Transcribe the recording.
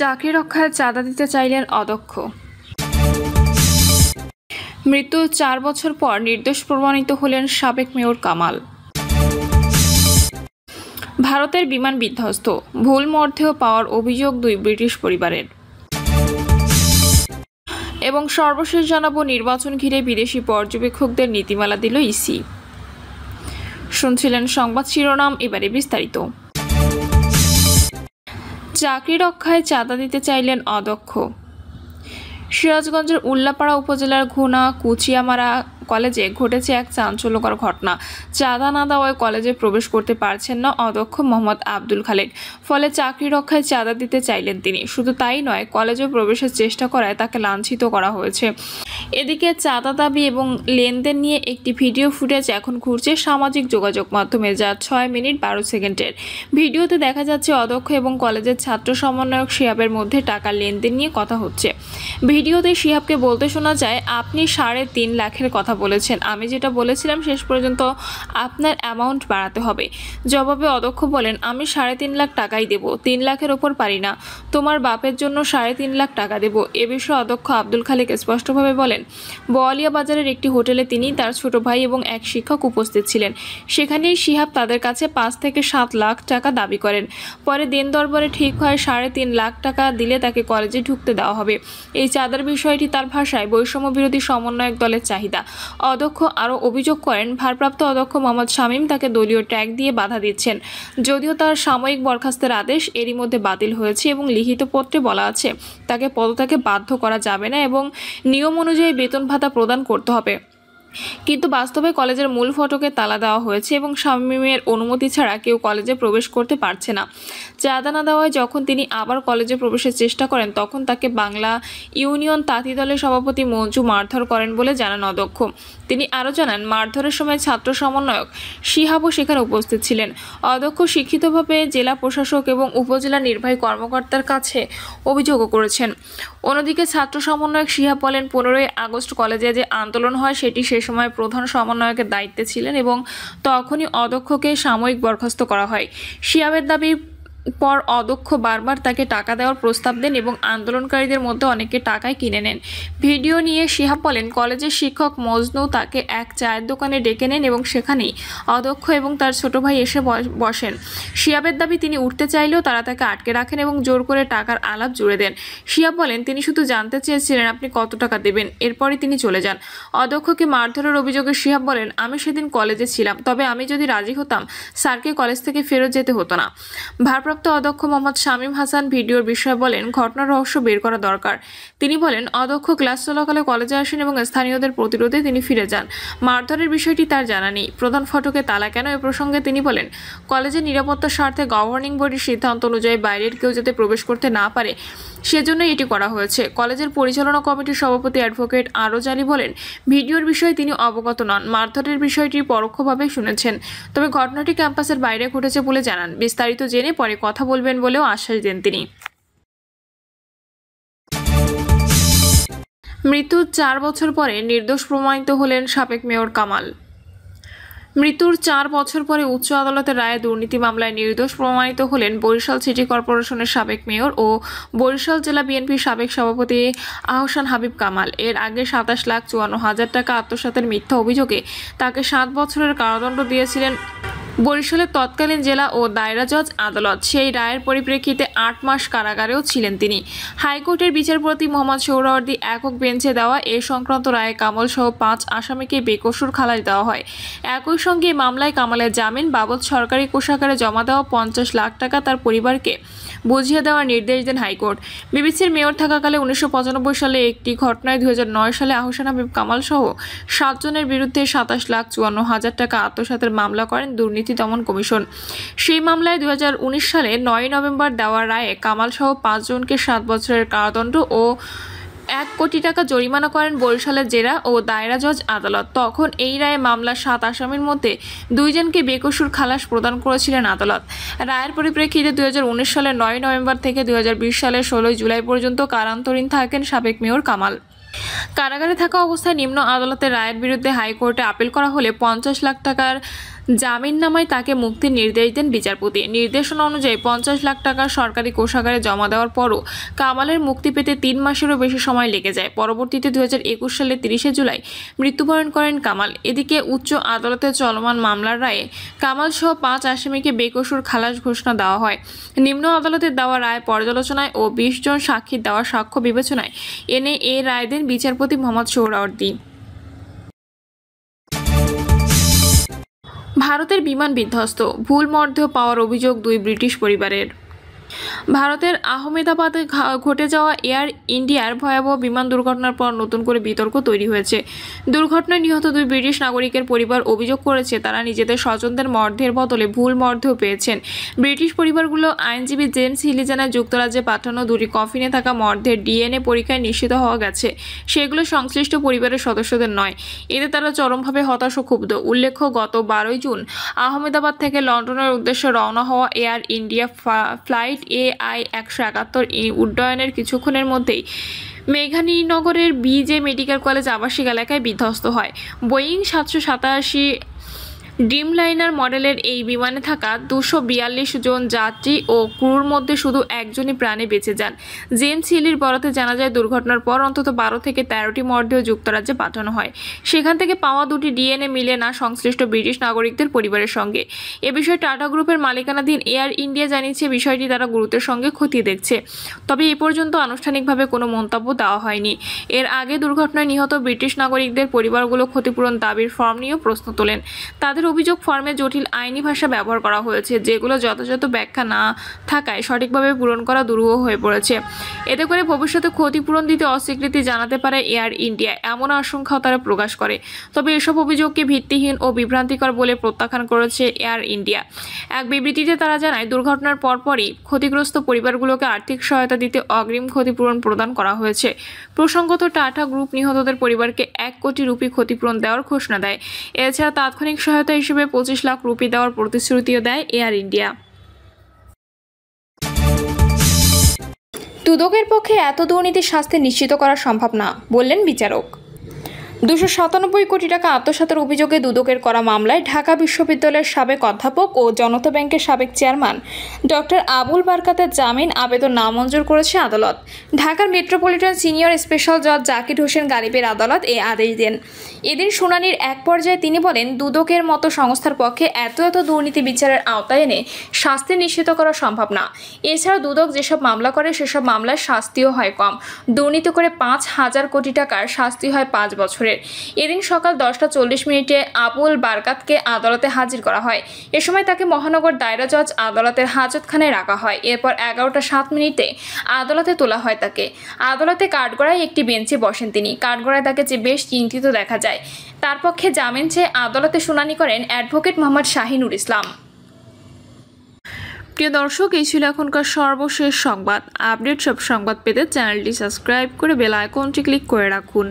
চাকরি রক্ষায় চাঁদা দিতে চাইলেন অদক্ষ। মৃত্যুর 4 বছর পর নির্দোষ প্রমাণিত হলেন সাবেক মেয়র কামাল। ভারতের বিমান বিধ্বস্ত, ভুল মর্ধেয় পাওয়ার অভিযোগ 2 ব্রিটিশ পরিবারের। এবং সর্বশেষ জানাবো নির্বাচন ঘিরে বিদেশি পর্যবেক্ষকদের নীতিমালা দিল ইসি। শুনছিলেন সংবাদ শিরোনাম, এবারে বিস্তারিত। চাকরি রক্ষায় চাঁদা দিতে চাইলেন অদক্ষ। সিরাজগঞ্জের উল্লাপাড়া উপজেলার ঘুনা কুচিয়ামারা কলেজে ঘটেছে এক চাঞ্চল্যকর ঘটনা। চাঁদা না দেওয়ায় কলেজে প্রবেশ করতে পারছেন না অদক্ষ মোহাম্মদ আব্দুল খালেক। ফলে চাকরি রক্ষায় চাঁদা দিতে চাইলেন তিনি। শুধু তাই নয়, কলেজে প্রবেশের চেষ্টা করায় তাকে লাঞ্ছিত করা হয়েছে। এদিকে চাঁদা দাবি এবং লেনদেন নিয়ে একটি ভিডিও ফুটেজ এখন ঘুরছে সামাজিক যোগাযোগ মাধ্যমে, যা 6 মিনিট 12 সেকেন্ডের। ভিডিওতে দেখা যাচ্ছে অদক্ষ এবং কলেজের ছাত্র সমন্বয়ক শিহাবের মধ্যে টাকার লেনদেন নিয়ে কথা হচ্ছে। ভিডিওতে শিহাবকে বলতে শোনা যায়, আপনি 3.5 লাখের কথা বলেছেন, আমি যেটা বলেছিলাম শেষ পর্যন্ত আপনার অ্যামাউন্ট বাড়াতে হবে। জবাবে অদক্ষ বলেন, আমি 3.5 লাখ টাকাই দেব, 3 লাখের ওপর পারি না। তোমার বাপের জন্য 3.5 লাখ টাকা দেব। এ বিষয়ে অদক্ষ আব্দুল খালেক স্পষ্টভাবে বলেন, বোয়ালিয়া বাজারের একটি হোটেলে তিনি, তার ছোট ভাই এবং এক শিক্ষক উপস্থিত ছিলেন। সেখানেই শিহাব তাদের কাছে 5 থেকে 7 লাখ টাকা দাবি করেন। পরে দিন দরবারে ঠিক হয় 3.5 লাখ টাকা দিলে তাকে কলেজে ঢুকতে দেওয়া হবে। এই চাঁদার বিষয়টি তার ভাষায় বৈষম্য বিরোধী সমন্বয়ক দলের চাহিদা। অদক্ষ আরও অভিযোগ করেন, ভারপ্রাপ্ত অধ্যক্ষ মোহাম্মদ শামীম তাকে দলীয় ট্যাগ দিয়ে বাধা দিচ্ছেন। যদিও তার সাময়িক বরখাস্তের আদেশ এরই মধ্যে বাতিল হয়েছে এবং লিখিত পত্রে বলা আছে তাকে পদত্যাগে বাধ্য করা যাবে না এবং নিয়ম অনুযায়ী বেতন ভাতা প্রদান করতে হবে। কিন্তু বাস্তবে কলেজের মূল ফটকে তালা দেওয়া হয়েছে এবং শামীমের অনুমতি ছাড়া কেউ কলেজে প্রবেশ করতে পারছে না। চাঁদা না দেওয়ায় যখন তিনি আবার কলেজে প্রবেশের চেষ্টা করেন, তখন তাকে বাংলা ইউনিয়ন তাঁতি দলের সভাপতি মঞ্জু মারধর করেন বলে জানান অদক্ষ। তিনি আরও জানান, মারধরের সময় ছাত্র সমন্বয়ক শিহাবও সেখানে উপস্থিত ছিলেন। অদক্ষ শিক্ষিতভাবে জেলা প্রশাসক এবং উপজেলা নির্বাহী কর্মকর্তার কাছে অভিযোগও করেছেন। অন্যদিকে ছাত্র সমন্বয়ক শিহাব বলেন, 15ই আগস্ট কলেজে যে আন্দোলন হয় সেটি সে সময় প্রধান সমন্বয়কের দায়িত্বে ছিলেন এবং তখনই অদক্ষকে সাময়িক বরখাস্ত করা হয়। শিহাবের দাবির পর অদক্ষ বারবার তাকে টাকা দেওয়ার প্রস্তাব দেন এবং আন্দোলনকারীদের মধ্যে অনেকে টাকায় কিনে নেন। ভিডিও নিয়ে শিহাব বলেন, কলেজের শিক্ষক মজনু তাকে এক চায়ের দোকানে ডেকে নেন এবং সেখানেই অদক্ষ এবং তার ছোট ভাই এসে বসেন। শিহাবের দাবি, তিনি উঠতে চাইলেও তারা তাকে আটকে রাখেন এবং জোর করে টাকার আলাপ জুড়ে দেন। শিহাব বলেন, তিনি শুধু জানতে চেয়েছিলেন আপনি কত টাকা দেবেন, এরপরই তিনি চলে যান। অদক্ষকে মারধরের অভিযোগে শিহাব বলেন, আমি সেদিন কলেজে ছিলাম, তবে আমি যদি রাজি হতাম স্যারকে কলেজ থেকে ফেরত যেতে হতো না। ভারপ্রাপ্ত অধ্যক্ষ মোহাম্মদ শামীম হাসান ভিডিওর বিষয়ে বলেন, ঘটনার রহস্য বের করা দরকার। তিনি বলেন, অদক্ষ ক্লাস চলাকালে কলেজে আসেন এবং স্থানীয়দের প্রতিরোধে তিনি ফিরে যান। মারধরের বিষয়টি তার জানা নেই। প্রধান ফটকে তালা কেন, এ প্রসঙ্গে তিনি বলেন, কলেজের নিরাপত্তার স্বার্থে গভর্নিং বডির সিদ্ধান্ত অনুযায়ী বাইরের কেউ যাতে প্রবেশ করতে না পারে সেজন্যই এটি করা হয়েছে। কলেজের পরিচালনা কমিটির সভাপতি অ্যাডভোকেট আরজ আলী বলেন, ভিডিওর বিষয়ে তিনি অবগত নন, মারধরের বিষয়টি পরোক্ষভাবে শুনেছেন, তবে ঘটনাটি ক্যাম্পাসের বাইরে ঘটেছে বলে জানান। বিস্তারিত জেনে পরে কথা বলবেন বলেও আশ্বাস দেন তিনি। মৃত্যুর 4 বছর পরে নির্দোষ প্রমাণিত হলেন সাবেক মেয়র কামাল। মৃত্যুর 4 বছর পরে উচ্চ আদালতের রায়ে দুর্নীতি মামলায় নির্দোষ প্রমাণিত হলেন বরিশাল সিটি কর্পোরেশনের সাবেক মেয়র ও বরিশাল জেলা বিএনপির সাবেক সভাপতি আহসান হাবিব কামাল। এর আগে 27,54,000 টাকা আত্মসাতের মিথ্যা অভিযোগে তাকে 7 বছরের কারাদণ্ড দিয়েছিলেন বরিশালের তৎকালীন জেলা ও দায়রা জজ আদালত। সেই রায়ের পরিপ্রেক্ষিতে 8 মাস কারাগারেও ছিলেন তিনি। হাইকোর্টের বিচারপতি মোহাম্মদ সোহরাওয়ার্দী একক বেঞ্চে দেওয়া এ সংক্রান্ত রায়ে কামাল সহ 5 আসামিকে বেকসুর খালাস দেওয়া হয়। একই সঙ্গে মামলায় কামালের জামিন বাবদ সরকারি কোষাগারে জমা দেওয়া 50 লাখ টাকা তার পরিবারকে বুঝিয়ে দেওয়ার নির্দেশ দেন হাইকোর্ট। বিবিসির মেয়র থাকাকালে 1995 সালে একটি ঘটনায় 2009 সালে আহসান হাবিব কামাল সহ 7 জনের বিরুদ্ধে 27,54,000 টাকা আত্মসাতের মামলা করেন দুর্নীতি দমন কমিশন। সেই মামলায় 2019 সালে 9 নভেম্বর দেওয়া রায়ে কামাল সহ 5 জনকে 7 বছরের কারাদণ্ড ও 1 কোটি টাকা জরিমানা করেন বরিশালের জেলা ও দায়রা জজ আদালত। তখন এই রায়ে মামলার 7 আসামির মধ্যে 2 জনকে বেকসুর খালাস প্রদান করেছিলেন আদালত। রায়ের পরিপ্রেক্ষিতে 2019 সালের 9 নভেম্বর থেকে 2020 সালের 16 জুলাই পর্যন্ত কারান্তরীণ থাকেন সাবেক মেয়র কামাল। কারাগারে থাকা অবস্থায় নিম্ন আদালতের রায়ের বিরুদ্ধে হাইকোর্টে আপিল করা হলে 50 লাখ টাকার জামিননামায় তাকে মুক্তির নির্দেশ দেন বিচারপতি। নির্দেশনা অনুযায়ী 50 লাখ টাকা সরকারি কোষাগারে জমা দেওয়ার পরও কামালের মুক্তি পেতে 3 মাসেরও বেশি সময় লেগে যায়। পরবর্তীতে 2021 সালের 30 জুলাই মৃত্যুবরণ করেন কামাল। এদিকে উচ্চ আদালতে চলমান মামলার রায়ে কামাল সহ 5 আসামিকে বেকসুর খালাস ঘোষণা দেওয়া হয়। নিম্ন আদালতের দেওয়া রায় পর্যালোচনায় ও 20 জন সাক্ষীর দেওয়া সাক্ষ্য বিবেচনায় এনে এই রায় দেন বিচারপতি মোহাম্মদ সোহরাওয়ার্দী। ভারতের বিমান বিধ্বস্ত, ভুল মরদেহ পাওয়ার অভিযোগ 2 ব্রিটিশ পরিবারের। ভারতের আহমেদাবাদে ঘটে যাওয়া এয়ার ইন্ডিয়ার ভয়াবহ বিমান দুর্ঘটনার পর নতুন করে বিতর্ক তৈরি হয়েছে। দুর্ঘটনায় নিহত 2 ব্রিটিশ নাগরিকের পরিবার অভিযোগ করেছে তারা নিজেদের স্বজনদের মরদেহের বদলে ভুল মরদেহ পেয়েছেন। ব্রিটিশ পরিবারগুলো আইনজীবী জেমস হিলি জানায়, যুক্তরাজ্যে পাঠানো 2টি কফিনে থাকা মরদেহের ডিএনএ পরীক্ষায় নিশ্চিত হওয়া গেছে সেগুলো সংশ্লিষ্ট পরিবারের সদস্যদের নয়। এতে তারা চরমভাবে হতাশ ও ক্ষুব্ধ। উল্লেখ্য, গত 12 জুন আহমেদাবাদ থেকে লন্ডনের উদ্দেশ্যে রওনা হওয়া এয়ার ইন্ডিয়া ফ্লাইট AI-171 উড্ডয়নের কিছুক্ষণের মধ্যেই মেঘানীনগরের BJ মেডিকেল কলেজ আবাসিক এলাকায় বিধ্বস্ত হয়। বোয়িং 787 ড্রিমলাইনার মডেলের এই বিমানে থাকা 242 জন যাত্রী ও ক্রুর মধ্যে শুধু একজনই প্রাণে বেঁচে যান। জেমস হিলির বরাতে জানা যায়, দুর্ঘটনার পর অন্তত 12 থেকে 13টি মরদেহ যুক্তরাজ্যে পাঠানো হয়। সেখান থেকে পাওয়া 2টি ডিএনএ মিলে না সংশ্লিষ্ট ব্রিটিশ নাগরিকদের পরিবারের সঙ্গে। এ বিষয়ে টাটা গ্রুপের মালিকানাধীন এয়ার ইন্ডিয়া জানিয়েছে বিষয়টি তারা গুরুত্বের সঙ্গে খতিয়ে দেখছে। তবে এ পর্যন্ত আনুষ্ঠানিকভাবে কোনো মন্তব্য দেওয়া হয়নি। এর আগে দুর্ঘটনায় নিহত ব্রিটিশ নাগরিকদের পরিবারগুলো ক্ষতিপূরণ দাবির ফর্ম নিয়েও প্রশ্ন তোলেন। তাদের অভিযোগ, ফর্মে জটিল আইনি ভাষা ব্যবহার করা হয়েছে যেগুলো যথাযথ ব্যাখ্যা না থাকায় সঠিকভাবে পূরণ করা দুরূহ হয়ে পড়েছে। এতে করে ভবিষ্যতে ক্ষতিপূরণ দিতে অস্বীকৃতি জানাতে পারে এয়ার ইন্ডিয়া, এমন আশঙ্কাও তারা প্রকাশ করে। তবে এসব অভিযোগকে ভিত্তিহীন ও বিভ্রান্তিকর বলে প্রত্যাখ্যান করেছে এয়ার ইন্ডিয়া। এক বিবৃতিতে তারা জানায়, দুর্ঘটনার পরপরই ক্ষতিগ্রস্ত পরিবারগুলোকে আর্থিক সহায়তা দিতে অগ্রিম ক্ষতিপূরণ প্রদান করা হয়েছে। প্রসঙ্গত, টাটা গ্রুপ নিহতদের পরিবারকে 1 কোটি রুপি ক্ষতিপূরণ দেওয়ার ঘোষণা দেয়। এছাড়া তাৎক্ষণিক সহায়তা হিসেবে 25 লাখ রুপি দেওয়ার প্রতিশ্রুতিও দেয় এয়ার ইন্ডিয়া। দুদকের পক্ষে এত দুর্নীতির শাস্তি নিশ্চিত করা সম্ভব না, বললেন বিচারক। 297 কোটি টাকা আত্মসাতের অভিযোগে দুদকের করা মামলায় ঢাকা বিশ্ববিদ্যালয়ের সাবেক অধ্যাপক ও জনতা ব্যাংকের সাবেক চেয়ারম্যান ডক্টর আবুল বারকাতের জামিন আবেদন নামঞ্জুর করেছে আদালত। ঢাকার মেট্রোপলিটন সিনিয়র স্পেশাল জজ জাকির হোসেন গালিবের আদালত এই আদেশ দেন। এদিন শুনানির এক পর্যায়ে তিনি বলেন, দুদকের মতো সংস্থার পক্ষে এত দুর্নীতি বিচারের আওতায় এনে শাস্তি নিশ্চিত করা সম্ভব না। এছাড়া দুদক যেসব মামলা করে সেসব মামলায় শাস্তিও হয় কম। দুর্নীতি করে 5,000 কোটি টাকার শাস্তি হয় 5 বছরের। এদিন সকাল 10:40 আবুল বারকাতকে আদালতে হাজির করা হয়। এ সময় তাকে মহানগর দায়রা জজ আদালতের হাজতখানায় রাখা হয়। এরপর 11:07 আদালতে তোলা হয় তাকে। আদালতে কাঠগড়ায় একটি বেঞ্চে বসেন তিনি। কাঠগড়ায় তাকে বেশ চিন্তিত দেখা যায়। তার পক্ষে জামিন চেয়ে আদালতে শুনানি করেন অ্যাডভোকেট মোহাম্মদ শাহিনুর ইসলাম। প্রিয় দর্শক, এই ছিল এখনকার সর্বশেষ সংবাদ। আপডেট সব সংবাদ পেতে চ্যানেলটি সাবস্ক্রাইব করে বেল আইকনটি ক্লিক করে রাখুন।